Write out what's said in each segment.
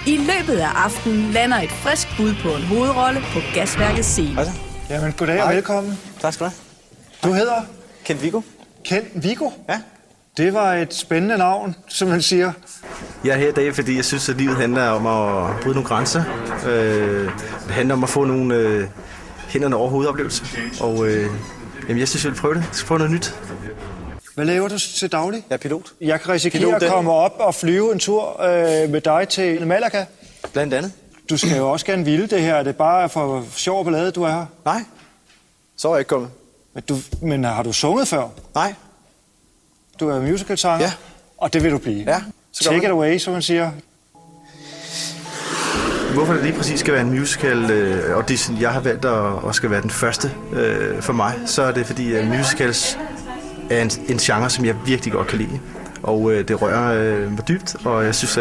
I løbet af aftenen lander et frisk bud på en hovedrolle på Gasværkets scene. Jamen, goddag og velkommen. Tak skal du have. Du hedder? Kent Viggo. Kent Viggo? Ja. Det var et spændende navn, som man siger. Jeg er her i dag, fordi jeg synes, at livet handler om at bryde nogle grænser. Det handler om at få nogle hænderne over hovedoplevelser. Og jeg synes, jeg vil prøve det. Jeg skal prøve noget nyt. Hvad laver du til daglig? Jeg er pilot. Jeg kan risikere at komme op og flyve en tur med dig til Malaga. Blandt andet. Du skal jo også gerne ville det her. Er det bare for sjov og ballade, du er her? Nej. Så er jeg ikke kommet. Men har du sunget før? Nej. Du er musicalsanger? Ja. Og det vil du blive? Ja. Take it away, som man siger. Hvorfor det lige præcis skal være en musical audition, jeg har valgt at skal være den første for mig, så er det fordi musicals er en genre, som jeg virkelig godt kan lide. Og det rører mig dybt, og jeg synes,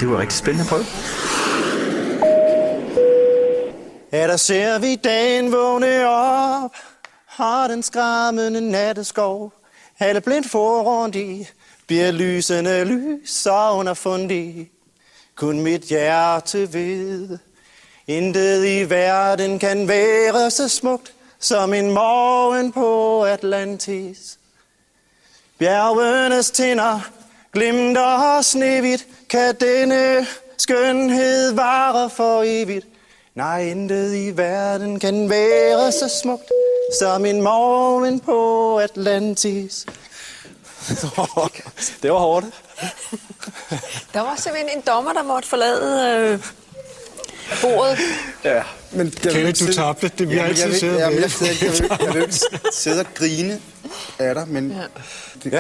det var rigtig spændende at prøve. Ja, der ser vi dagen vågne op, har den skræmmende natteskov. Alle blindt for rundt i, bliver lysende lys og underfundig. Kun mit hjerte ved, intet i verden kan være så smukt som en morgen på Atlantis. Bjergenes tinder glimter snehvidt, kan denne skønhed vare for evigt. Nej, intet i verden kan være så smukt som en morgen på Atlantis. Det var hårdt. Der var simpelthen en dommer, der måtte forlade bordet. Ja, men Kenneth, du tabte. Det bliver altid siddet med. Jeg vil ikke sidde og grine af dig, men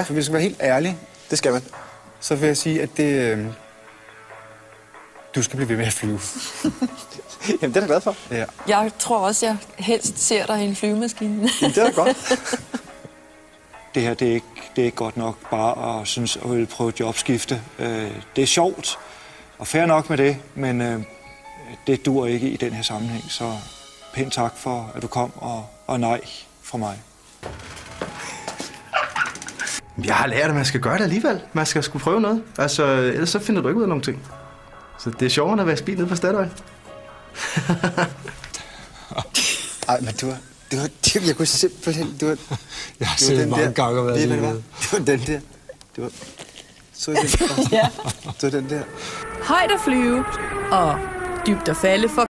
for vi skal være helt ærlige. Det skal man. Så vil jeg sige, at det... du skal blive ved med at flyve. Jamen, det er jeg glad for. Ja. Jeg tror også, jeg helst ser dig i en flyvemaskine. Jamen, det er godt. Det her, det er ikke godt nok bare at synes at ville prøve jobskifte. Det er sjovt, og fair nok med det, men det dur ikke i den her sammenhæng. Så pænt tak for, at du kom, og nej fra mig. Jeg har lært, at man skal gøre det alligevel. Man skal sgu prøve noget. Altså, ellers så finder du ikke ud af nogle ting. Så det er sjovere end at være spil nede på Statoil. Ej, men jeg kunne simpelthen... Jeg har set mange gange og været lige med. Det var den der. Det var... Så den der. Ja. Så den der. Højt at flyve og dybt at falde for